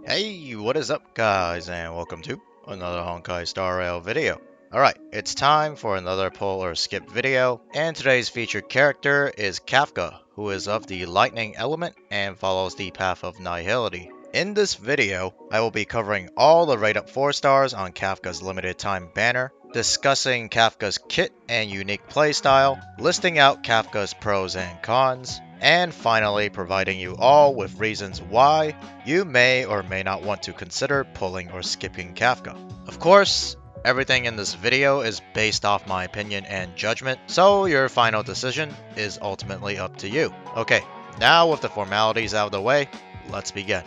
Hey, what is up guys, and welcome to another Honkai Star Rail video. Alright, it's time for another pull or skip video, and today's featured character is Kafka, who is of the lightning element and follows the path of nihility. In this video, I will be covering all the rate up 4 stars on Kafka's limited time banner, discussing Kafka's kit and unique playstyle, listing out Kafka's pros and cons, and finally providing you all with reasons why you may or may not want to consider pulling or skipping Kafka. Of course, everything in this video is based off my opinion and judgment, so your final decision is ultimately up to you. Okay, now with the formalities out of the way, let's begin.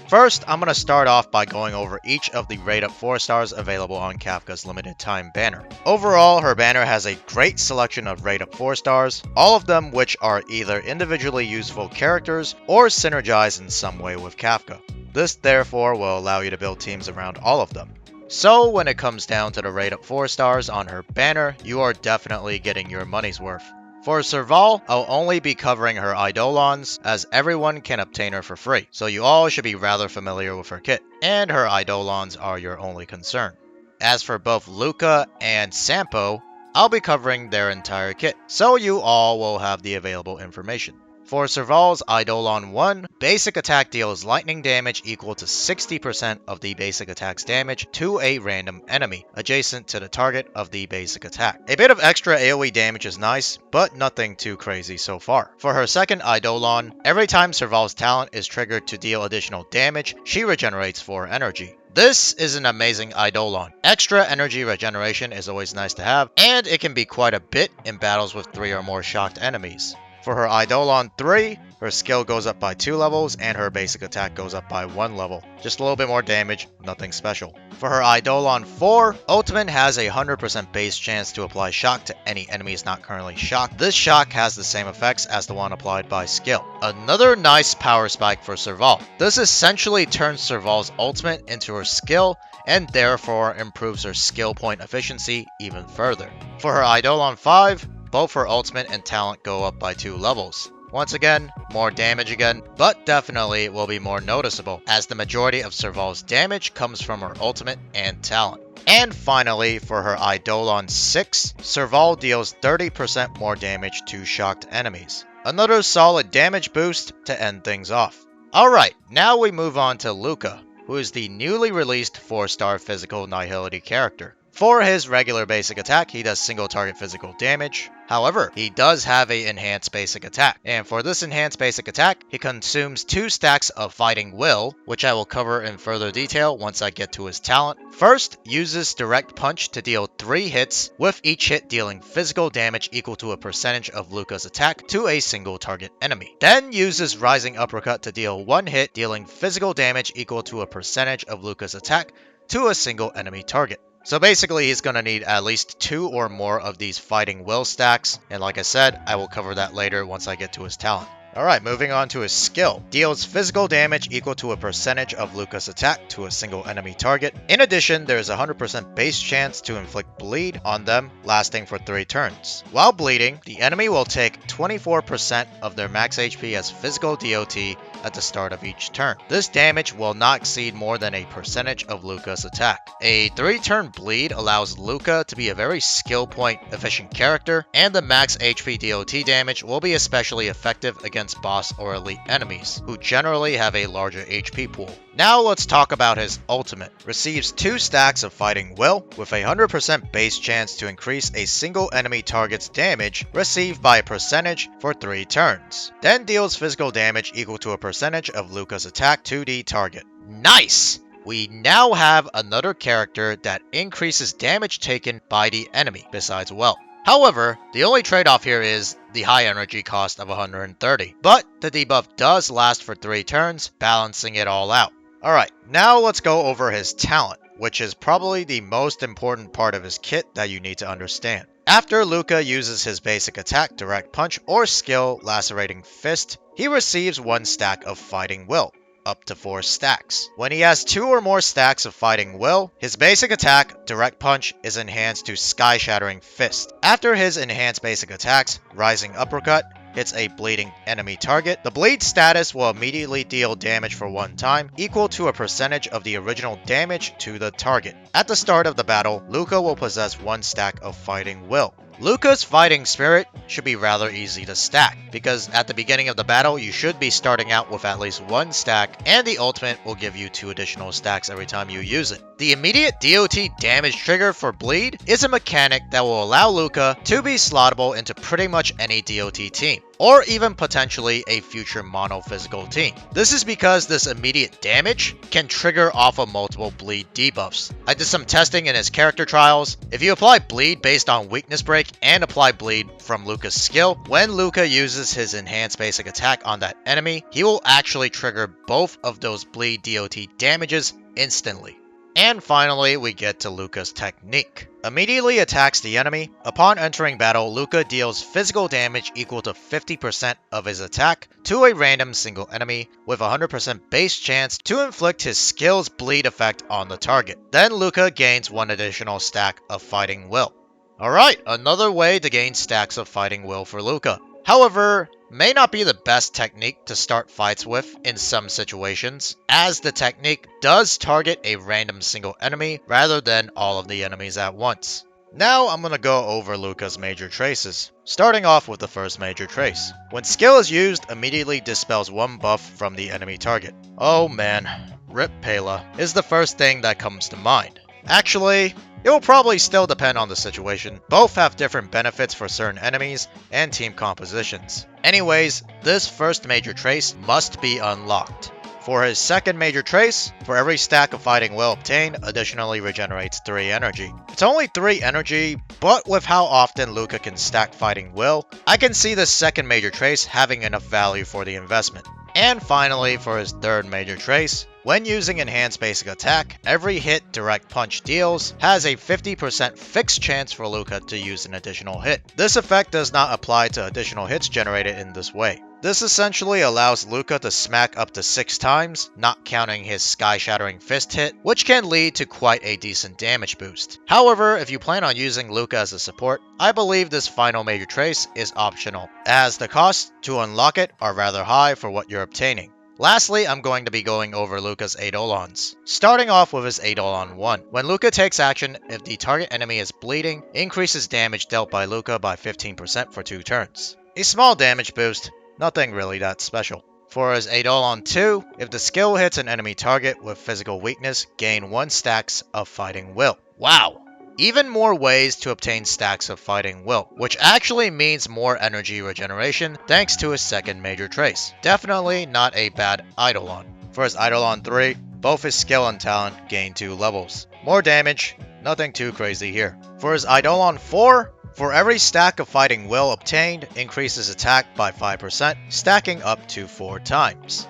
First, I'm going to start off by going over each of the rate up 4 stars available on Kafka's limited time banner. Overall, her banner has a great selection of rate up 4 stars, all of them which are either individually useful characters or synergize in some way with Kafka. This therefore will allow you to build teams around all of them. So when it comes down to the rate up 4 stars on her banner, you are definitely getting your money's worth. For Serval, I'll only be covering her Eidolons, as everyone can obtain her for free, so you all should be rather familiar with her kit, and her Eidolons are your only concern. As for both Luka and Sampo, I'll be covering their entire kit, so you all will have the available information. For Serval's Eidolon 1, basic attack deals lightning damage equal to 60% of the basic attack's damage to a random enemy, adjacent to the target of the basic attack. A bit of extra AoE damage is nice, but nothing too crazy so far. For her second Eidolon, every time Serval's talent is triggered to deal additional damage, she regenerates 4 energy. This is an amazing Eidolon. Extra energy regeneration is always nice to have, and it can be quite a bit in battles with 3 or more shocked enemies. For her Eidolon 3, her skill goes up by 2 levels and her basic attack goes up by 1 level. Just a little bit more damage, nothing special. For her Eidolon 4, Ultimate has a 100% base chance to apply shock to any enemies not currently shocked. This shock has the same effects as the one applied by skill. Another nice power spike for Serval. This essentially turns Serval's ultimate into her skill and therefore improves her skill point efficiency even further. For her Eidolon 5, both her ultimate and talent go up by 2 levels. Once again, more damage again, but definitely will be more noticeable, as the majority of Serval's damage comes from her ultimate and talent. And finally, for her Eidolon 6, Serval deals 30% more damage to shocked enemies. Another solid damage boost to end things off. Alright, now we move on to Luka, who is the newly released 4-star physical nihility character. For his regular basic attack, he does single target physical damage. However, he does have an enhanced basic attack. And for this enhanced basic attack, he consumes 2 stacks of fighting will, which I will cover in further detail once I get to his talent. First, uses direct punch to deal 3 hits, with each hit dealing physical damage equal to a percentage of Luka's attack to a single target enemy. Then uses rising uppercut to deal 1 hit, dealing physical damage equal to a percentage of Luka's attack to a single enemy target. So basically, he's going to need at least 2 or more of these fighting will stacks, and like I said, I will cover that later once I get to his talent. Alright, moving on to his skill. Deals physical damage equal to a percentage of Luka's attack to a single enemy target. In addition, there is a 100% base chance to inflict bleed on them, lasting for 3 turns. While bleeding, the enemy will take 24% of their max HP as physical DOT at the start of each turn. This damage will not exceed more than a percentage of Luka's attack. A 3-turn bleed allows Luka to be a very skill point efficient character, and the max HP DOT damage will be especially effective against boss or elite enemies, who generally have a larger HP pool. Now let's talk about his ultimate. Receives 2 stacks of fighting will, with a 100% base chance to increase a single enemy target's damage received by a percentage for 3 turns. Then deals physical damage equal to a percentage of Luka's attack to the target. Nice! We now have another character that increases damage taken by the enemy, besides will. However, the only trade-off here is the high energy cost of 130, but the debuff does last for 3 turns, balancing it all out. Alright, now let's go over his talent, which is probably the most important part of his kit that you need to understand. After Luka uses his basic attack, direct punch, or skill, lacerating fist, he receives 1 stack of fighting will, up to 4 stacks. When he has 2 or more stacks of fighting will, his basic attack, direct punch, is enhanced to sky shattering fist. After his enhanced basic attacks, rising uppercut, hits a bleeding enemy target, the bleed status will immediately deal damage for 1 time, equal to a percentage of the original damage to the target. At the start of the battle, Luka will possess 1 stack of Fighting Will. Luka's fighting spirit should be rather easy to stack, because at the beginning of the battle you should be starting out with at least 1 stack, and the ultimate will give you 2 additional stacks every time you use it. The immediate DOT damage trigger for bleed is a mechanic that will allow Luka to be slottable into pretty much any DOT team, or even potentially a future mono-physical team. This is because this immediate damage can trigger off of multiple bleed debuffs. I did some testing in his character trials. If you apply bleed based on weakness break and apply bleed from Luka's skill, when Luka uses his enhanced basic attack on that enemy, he will actually trigger both of those bleed DOT damages instantly. And finally, we get to Luka's technique. Immediately attacks the enemy. Upon entering battle, Luka deals physical damage equal to 50% of his attack to a random single enemy with 100% base chance to inflict his skill's bleed effect on the target. Then Luka gains 1 additional stack of Fighting Will. Alright, another way to gain stacks of Fighting Will for Luka. However, may not be the best technique to start fights with in some situations, as the technique does target a random single enemy rather than all of the enemies at once. Now I'm gonna go over Luka's major traces, starting off with the first major trace. When skill is used, immediately dispels 1 buff from the enemy target. Oh man, Rip Pela is the first thing that comes to mind. Actually, it will probably still depend on the situation. Both have different benefits for certain enemies and team compositions. Anyways, this first major trace must be unlocked. For his second major trace, for every stack of Fighting Will obtained, additionally regenerates 3 energy. It's only 3 energy, but with how often Luka can stack Fighting Will, I can see this second major trace having enough value for the investment. And finally, for his third major trace, when using Enhanced Basic Attack, every hit Direct Punch deals has a 50% fixed chance for Luka to use an additional hit. This effect does not apply to additional hits generated in this way. This essentially allows Luka to smack up to 6 times, not counting his sky-shattering fist hit, which can lead to quite a decent damage boost. However, if you plan on using Luka as a support, I believe this final major trace is optional, as the costs to unlock it are rather high for what you're obtaining. Lastly, I'm going to be going over Luka's Eidolons. Starting off with his Eidolon 1. When Luka takes action, if the target enemy is bleeding, increases damage dealt by Luka by 15% for 2 turns. A small damage boost, nothing really that special. For his Eidolon 2, if the skill hits an enemy target with physical weakness, gain 1 stacks of Fighting Will. Wow! Even more ways to obtain stacks of Fighting Will, which actually means more energy regeneration thanks to his second major trace. Definitely not a bad Eidolon. For his Eidolon 3, both his skill and talent gain 2 levels. More damage, nothing too crazy here. For his Eidolon 4, for every stack of Fighting Will obtained, increases attack by 5%, stacking up to 4 times.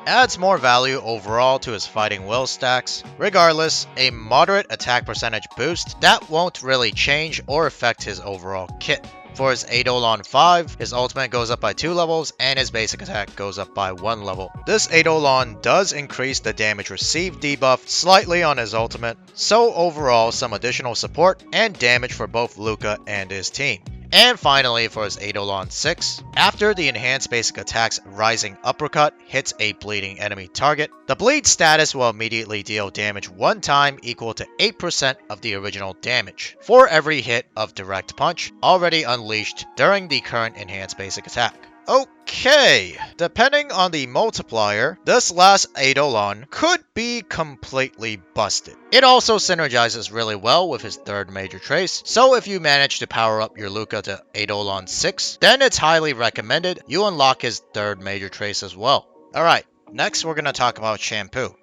Adds more value overall to his Fighting Will stacks. Regardless, a moderate attack percentage boost that won't really change or affect his overall kit. For his Eidolon 5, his ultimate goes up by 2 levels and his basic attack goes up by 1 level. This Eidolon does increase the damage received debuff slightly on his ultimate, so overall some additional support and damage for both Luka and his team. And finally, for his Eidolon 6, after the Enhanced Basic Attack's Rising Uppercut hits a bleeding enemy target, the bleed status will immediately deal damage 1 time equal to 8% of the original damage for every hit of Direct Punch already unleashed during the current Enhanced Basic Attack. Okay, depending on the multiplier, this last Eidolon could be completely busted. It also synergizes really well with his third major trace, so if you manage to power up your Luka to Eidolon 6, then it's highly recommended you unlock his third major trace as well. Alright, next we're going to talk about Sampo.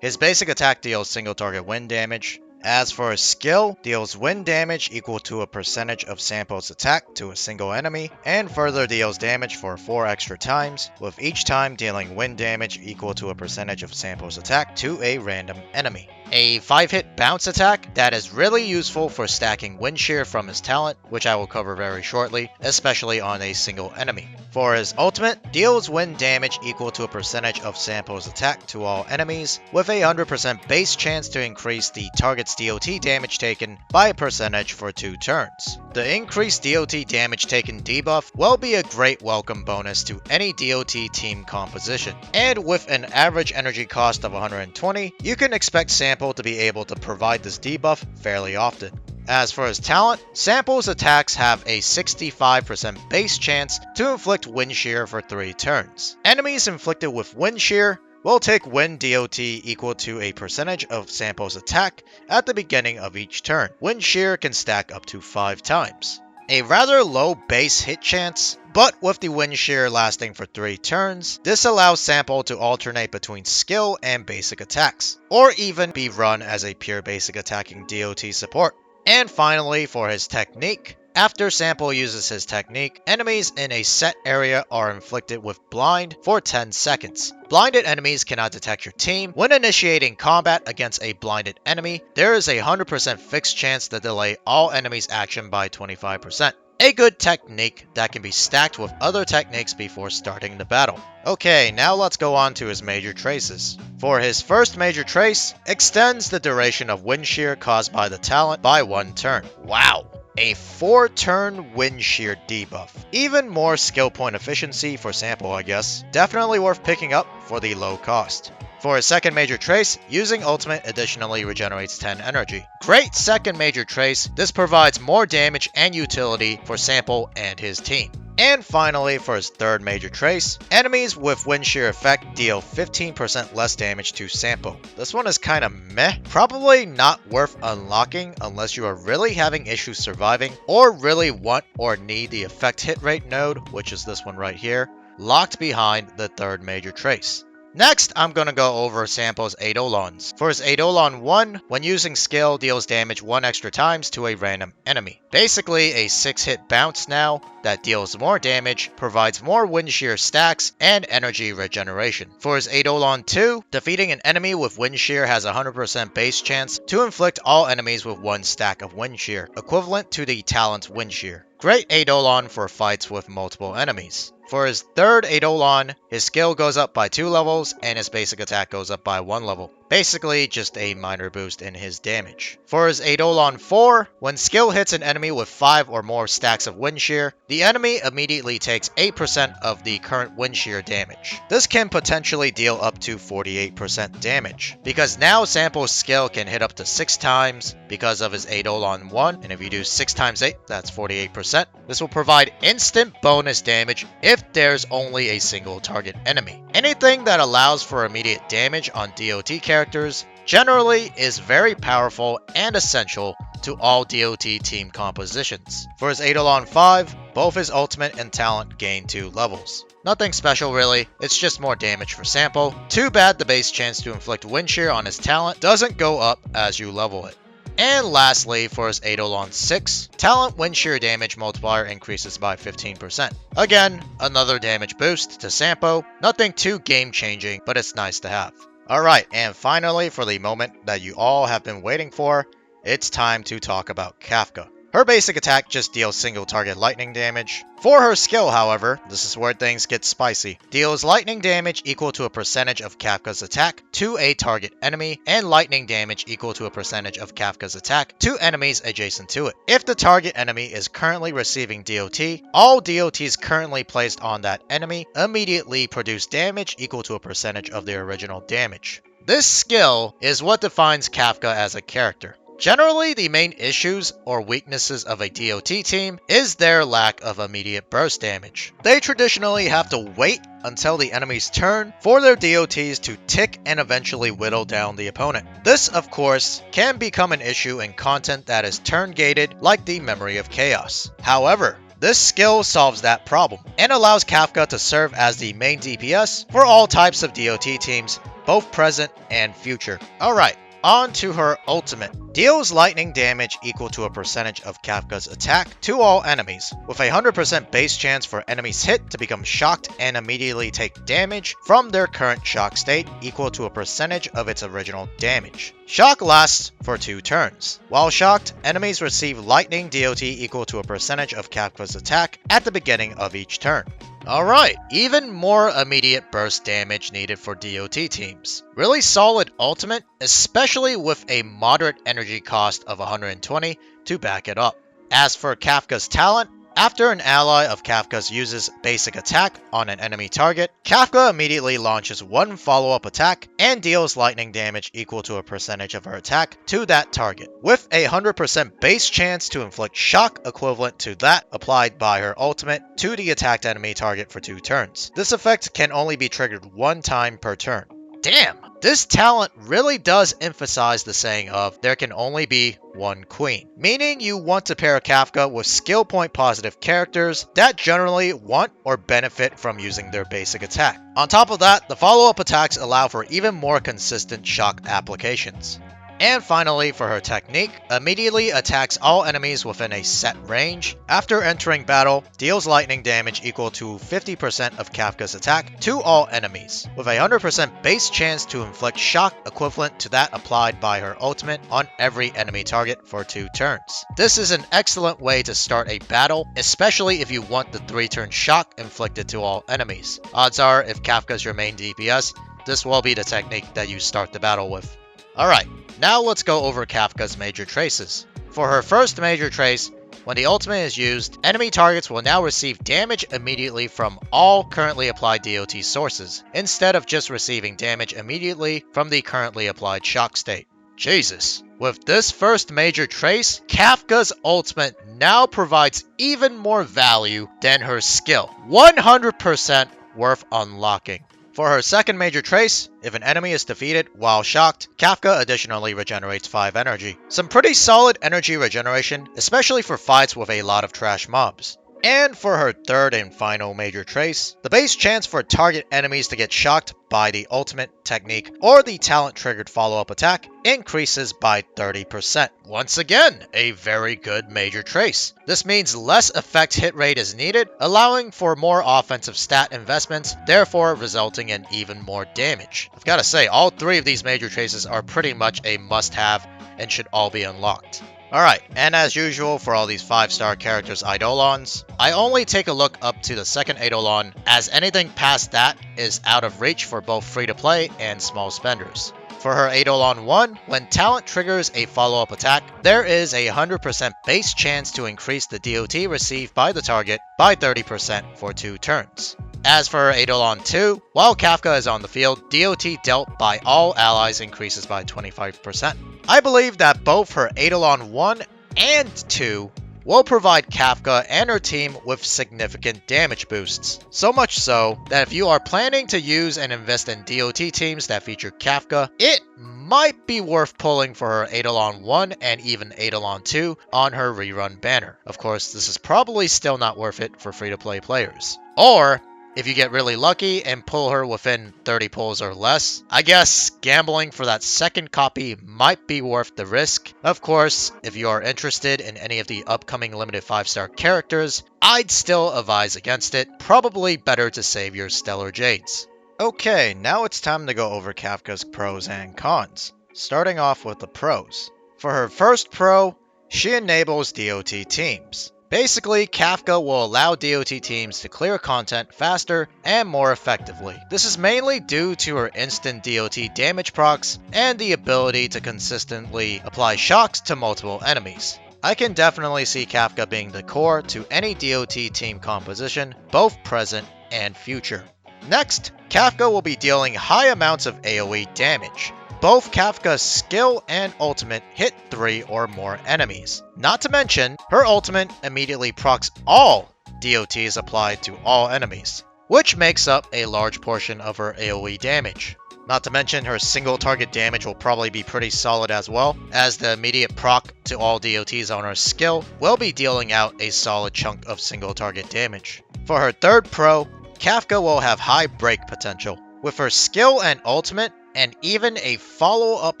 His basic attack deals single target wind damage. As for his skill, deals wind damage equal to a percentage of Sampo's attack to a single enemy, and further deals damage for 4 extra times, with each time dealing wind damage equal to a percentage of Sampo's attack to a random enemy. A 5-hit bounce attack that is really useful for stacking wind shear from his talent, which I will cover very shortly, especially on a single enemy. For his ultimate, deals wind damage equal to a percentage of Sampo's attack to all enemies, with a 100% base chance to increase the target's its DOT damage taken by a percentage for 2 turns. The increased DOT damage taken debuff will be a great welcome bonus to any DOT team composition. And with an average energy cost of 120, you can expect Sampo to be able to provide this debuff fairly often. As for his talent, Sampo's attacks have a 65% base chance to inflict Wind Shear for 3 turns. Enemies inflicted with Wind Shear will take Wind DOT equal to a percentage of Sampo's attack at the beginning of each turn. Wind Shear can stack up to 5 times. A rather low base hit chance, but with the Wind Shear lasting for 3 turns, this allows Sampo to alternate between skill and basic attacks, or even be run as a pure basic attacking DOT support. And finally, for his technique, after Sampo uses his technique, enemies in a set area are inflicted with blind for 10 seconds. Blinded enemies cannot detect your team. When initiating combat against a blinded enemy, there is a 100% fixed chance to delay all enemies' action by 25%. A good technique that can be stacked with other techniques before starting the battle. Okay, now let's go on to his major traces. For his first major trace, extends the duration of Wind Shear caused by the talent by 1 turn. Wow! A 4-turn Wind Shear debuff. Even more skill point efficiency for Sampo, I guess. Definitely worth picking up for the low cost. For his second major trace, using ultimate additionally regenerates 10 energy. Great second major trace, this provides more damage and utility for Sampo and his team. And finally, for his third major trace, enemies with Wind Shear effect deal 15% less damage to Sampo. This one is kinda meh, probably not worth unlocking unless you are really having issues surviving, or really want or need the effect hit rate node, which is this one right here, locked behind the third major trace. Next, I'm gonna go over Sampo's Eidolons. For his Eidolon 1, when using skill, deals damage 1 extra times to a random enemy. Basically, a 6-hit bounce now that deals more damage, provides more Wind Shear stacks, and energy regeneration. For his Eidolon 2, defeating an enemy with Wind Shear has a 100% base chance to inflict all enemies with 1 stack of Wind Shear, equivalent to the talent's Wind Shear. Great Eidolon for fights with multiple enemies. For his third Eidolon, his skill goes up by 2 levels and his basic attack goes up by 1 level. Basically, just a minor boost in his damage. For his Eidolon 4, when skill hits an enemy with 5 or more stacks of Wind Shear, the enemy immediately takes 8% of the current Wind Shear damage. This can potentially deal up to 48% damage, because now Sampo's skill can hit up to 6 times because of his Eidolon 1, and if you do 6 times 8, that's 48%. This will provide instant bonus damage if there's only a single target enemy. Anything that allows for immediate damage on DOT characters generally is very powerful and essential to all DOT team compositions. For his Eidolon 5, both his ultimate and talent gain 2 levels. Nothing special really, it's just more damage for Sampo. Too bad the base chance to inflict Wind Shear on his talent doesn't go up as you level it. And lastly, for his Eidolon 6, talent Wind Shear damage multiplier increases by 15%. Again, another damage boost to Sampo. Nothing too game-changing, but it's nice to have. Alright, and finally, for the moment that you all have been waiting for, it's time to talk about Kafka. Her basic attack just deals single target lightning damage. For her skill, however, this is where things get spicy. Deals lightning damage equal to a percentage of Kafka's attack to a target enemy, and lightning damage equal to a percentage of Kafka's attack to enemies adjacent to it. If the target enemy is currently receiving DOT, all DOTs currently placed on that enemy immediately produce damage equal to a percentage of their original damage. This skill is what defines Kafka as a character. Generally, the main issues or weaknesses of a DOT team is their lack of immediate burst damage. They traditionally have to wait until the enemy's turn for their DOTs to tick and eventually whittle down the opponent. This, of course, can become an issue in content that is turn-gated like the Memory of Chaos. However, this skill solves that problem and allows Kafka to serve as the main DPS for all types of DOT teams, both present and future. Alright. On to her ultimate. Deals lightning damage equal to a percentage of Kafka's attack to all enemies, with a 100% base chance for enemies hit to become shocked and immediately take damage from their current shock state equal to a percentage of its original damage. Shock lasts for 2 turns. While shocked, enemies receive lightning DOT equal to a percentage of Kafka's attack at the beginning of each turn. Alright, even more immediate burst damage needed for DOT teams. Really solid ultimate, especially with a moderate energy energy cost of 120 to back it up. As for Kafka's talent, after an ally of Kafka's uses basic attack on an enemy target, Kafka immediately launches one follow-up attack and deals lightning damage equal to a percentage of her attack to that target, with a 100% base chance to inflict shock equivalent to that applied by her ultimate to the attacked enemy target for 2 turns. This effect can only be triggered 1 time per turn. Damn! This talent really does emphasize the saying of there can only be one queen, meaning you want to pair Kafka with skill point positive characters that generally want or benefit from using their basic attack. On top of that, the follow-up attacks allow for even more consistent shock applications. And finally, for her technique, immediately attacks all enemies within a set range. After entering battle, deals lightning damage equal to 50% of Kafka's attack to all enemies, with a 100% base chance to inflict shock equivalent to that applied by her ultimate on every enemy target for 2 turns. This is an excellent way to start a battle, especially if you want the 3-turn shock inflicted to all enemies. Odds are, if Kafka's your main DPS, this will be the technique that you start the battle with. Alright, now let's go over Kafka's major traces. For her first major trace, when the ultimate is used, enemy targets will now receive damage immediately from all currently applied DOT sources, instead of just receiving damage immediately from the currently applied shock state. Jesus. With this first major trace, Kafka's ultimate now provides even more value than her skill. 100% worth unlocking. For her second major trace, if an enemy is defeated while shocked, Kafka additionally regenerates 5 energy. Some pretty solid energy regeneration, especially for fights with a lot of trash mobs. And for her third and final major trace, the base chance for target enemies to get shocked by the ultimate technique or the talent triggered follow-up attack increases by 30%. Once again, a very good major trace. This means less effect hit rate is needed, allowing for more offensive stat investments, therefore resulting in even more damage. I've gotta say, all 3 of these major traces are pretty much a must-have and should all be unlocked. Alright, and as usual for all these 5-star characters Eidolons, I only take a look up to the second Eidolon, as anything past that is out of reach for both free-to-play and small spenders. For her Eidolon 1, when talent triggers a follow-up attack, there is a 100% base chance to increase the DOT received by the target by 30% for 2 turns. As for Eidolon 2, while Kafka is on the field, DOT dealt by all allies increases by 25%. I believe that both her Eidolon 1 and 2 will provide Kafka and her team with significant damage boosts. So much so that if you are planning to use and invest in DOT teams that feature Kafka, it might be worth pulling for her Eidolon 1 and even Eidolon 2 on her rerun banner. Of course, this is probably still not worth it for free-to-play players. Or if you get really lucky and pull her within 30 pulls or less, I guess gambling for that second copy might be worth the risk. Of course, if you are interested in any of the upcoming limited 5-star characters, I'd still advise against it. Probably better to save your Stellar Jades. Okay, now it's time to go over Kafka's pros and cons. Starting off with the pros. For her first pro, she enables DOT teams. Basically, Kafka will allow DOT teams to clear content faster and more effectively. This is mainly due to her instant DOT damage procs and the ability to consistently apply shocks to multiple enemies. I can definitely see Kafka being the core to any DOT team composition, both present and future. Next, Kafka will be dealing high amounts of AoE damage. Both Kafka's skill and ultimate hit 3 or more enemies. Not to mention, her ultimate immediately procs all DOTs applied to all enemies, which makes up a large portion of her AoE damage. Not to mention, her single target damage will probably be pretty solid as well, as the immediate proc to all DOTs on her skill will be dealing out a solid chunk of single target damage. For her third pro, Kafka will have high break potential. With her skill and ultimate, and even a follow-up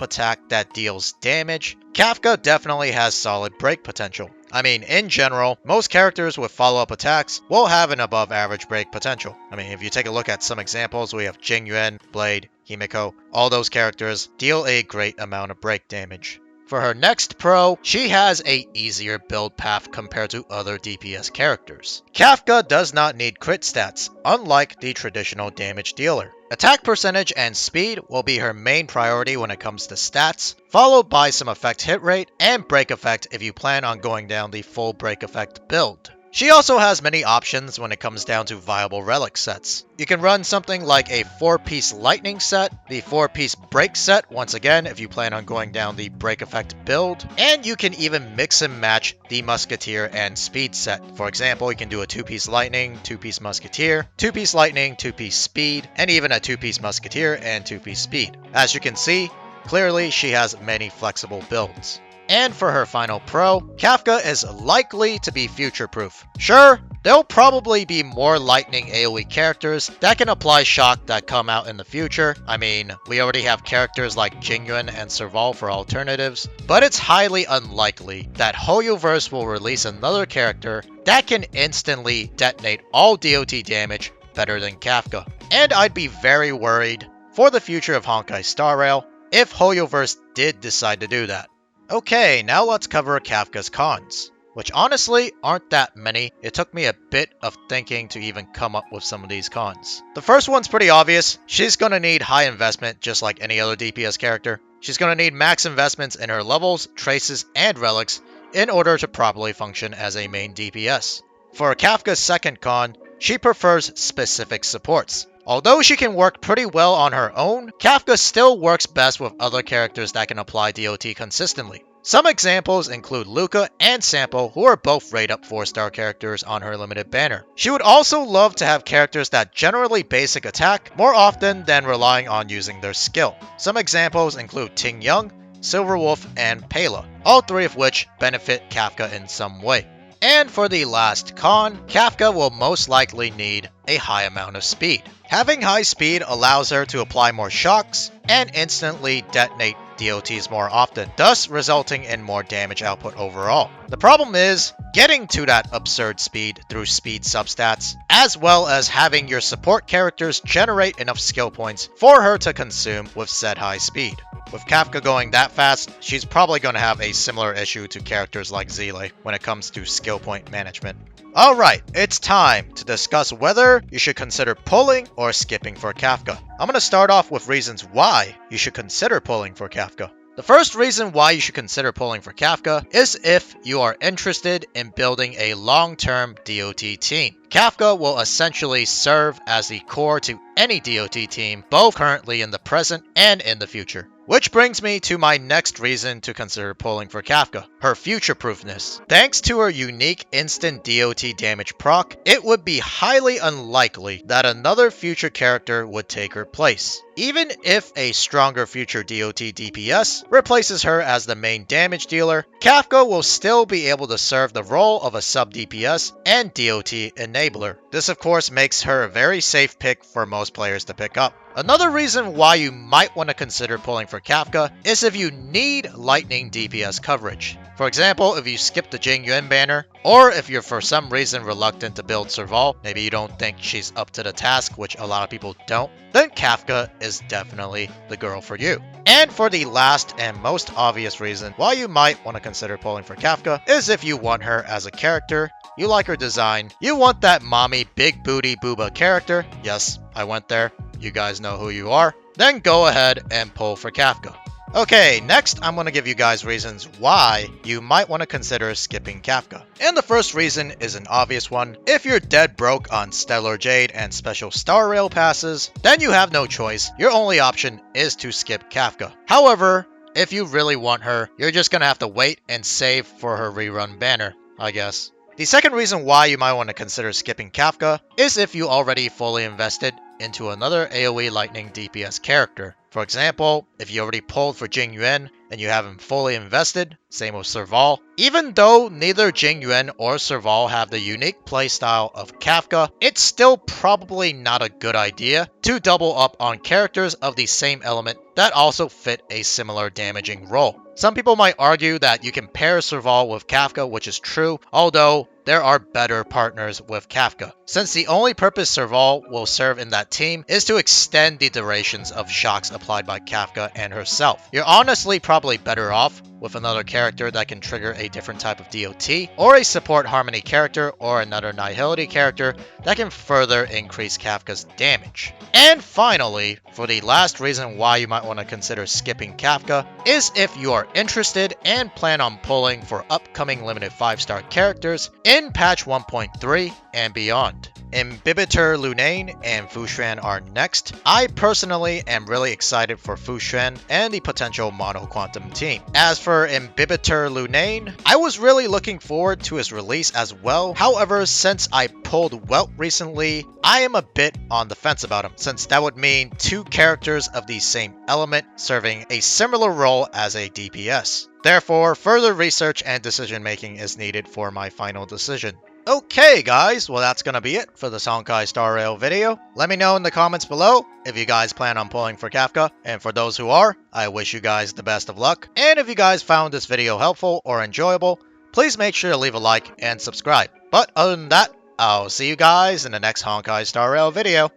attack that deals damage, Kafka definitely has solid break potential. I mean, in general, most characters with follow-up attacks will have an above-average break potential. I mean, if you take a look at some examples, we have Jingyuan, Blade, Himiko, all those characters deal a great amount of break damage. For her next pro, she has a easier build path compared to other DPS characters. Kafka does not need crit stats, unlike the traditional damage dealer. Attack percentage and speed will be her main priority when it comes to stats, followed by some effect hit rate and break effect if you plan on going down the full break effect build. She also has many options when it comes down to viable relic sets. You can run something like a 4-piece lightning set, the 4-piece break set once again if you plan on going down the break effect build, and you can even mix and match the musketeer and speed set. For example, you can do a 2-piece lightning, 2-piece musketeer, 2-piece lightning, 2-piece speed, and even a 2-piece musketeer and 2-piece speed. As you can see, clearly she has many flexible builds. And for her final pro, Kafka is likely to be future-proof. Sure, there'll probably be more lightning AoE characters that can apply shock that come out in the future. I mean, we already have characters like Jingyuan and Serval for alternatives, but it's highly unlikely that HOYOverse will release another character that can instantly detonate all DOT damage better than Kafka. And I'd be very worried for the future of Honkai Star Rail if HOYOverse did decide to do that. Okay, now let's cover Kafka's cons, which honestly aren't that many. It took me a bit of thinking to even come up with some of these cons. The first one's pretty obvious. She's gonna need high investment just like any other DPS character. She's gonna need max investments in her levels, traces, and relics in order to properly function as a main DPS. For Kafka's second con, she prefers specific supports. Although she can work pretty well on her own, Kafka still works best with other characters that can apply DOT consistently. Some examples include Luka and Sampo, who are both rate up 4-star characters on her limited banner. She would also love to have characters that generally basic attack more often than relying on using their skill. Some examples include Ting Young, Silverwolf, and Pela, all three of which benefit Kafka in some way. And for the last con, Kafka will most likely need a high amount of speed. Having high speed allows her to apply more shocks and instantly detonate DOTs more often, thus resulting in more damage output overall. The problem is getting to that absurd speed through speed substats, as well as having your support characters generate enough skill points for her to consume with said high speed. With Kafka going that fast, she's probably going to have a similar issue to characters like Zile when it comes to skill point management. Alright, it's time to discuss whether you should consider pulling or skipping for Kafka. I'm going to start off with reasons why you should consider pulling for Kafka. The first reason why you should consider pulling for Kafka is if you are interested in building a long-term DOT team. Kafka will essentially serve as the core to any DOT team, both currently in the present and in the future. Which brings me to my next reason to consider pulling for Kafka, her future-proofness. Thanks to her unique instant DOT damage proc, it would be highly unlikely that another future character would take her place. Even if a stronger future DOT DPS replaces her as the main damage dealer, Kafka will still be able to serve the role of a sub-DPS and DOT enabler. This of course makes her a very safe pick for most players to pick up. Another reason why you might want to consider pulling for Kafka is if you need lightning DPS coverage. For example, if you skip the Jingyuan banner, or if you're for some reason reluctant to build Serval, maybe you don't think she's up to the task, which a lot of people don't, then Kafka is definitely the girl for you. And for the last and most obvious reason why you might want to consider pulling for Kafka is if you want her as a character, you like her design, you want that mommy big booty booba character, yes, I went there, you guys know who you are, then go ahead and pull for Kafka. Okay, next I'm going to give you guys reasons why you might want to consider skipping Kafka. And the first reason is an obvious one. If you're dead broke on Stellar Jade and Special Star Rail passes, then you have no choice. Your only option is to skip Kafka. However, if you really want her, you're just going to have to wait and save for her rerun banner, I guess. The second reason why you might want to consider skipping Kafka is if you already fully invested into another AoE Lightning DPS character. For example, if you already pulled for Jingyuan and you haven't fully invested, same with Serval. Even though neither Jingyuan or Serval have the unique playstyle of Kafka, it's still probably not a good idea to double up on characters of the same element that also fit a similar damaging role. Some people might argue that you can pair Serval with Kafka, which is true, although there are better partners with Kafka, since the only purpose Serval will serve in that team is to extend the durations of shocks applied by Kafka and herself. You're honestly probably better off with another character that can trigger a different type of DOT, or a support harmony character or another nihility character that can further increase Kafka's damage. And finally, for the last reason why you might want to consider skipping Kafka is if you are interested and plan on pulling for upcoming limited 5-star characters in patch 1.3 and beyond. Imbibitor Lunane and Fushuan are next. I personally am really excited for Fushuan and the potential Mono Quantum team. As for Imbibitor Lunane, I was really looking forward to his release as well. However, since I pulled Welt recently, I am a bit on the fence about him, since that would mean 2 characters of the same element serving a similar role as a DPS. Therefore, further research and decision making is needed for my final decision. Okay guys, well that's gonna be it for this Honkai Star Rail video. Let me know in the comments below if you guys plan on pulling for Kafka, and for those who are, I wish you guys the best of luck. And if you guys found this video helpful or enjoyable, please make sure to leave a like and subscribe. But other than that, I'll see you guys in the next Honkai Star Rail video.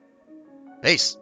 Peace.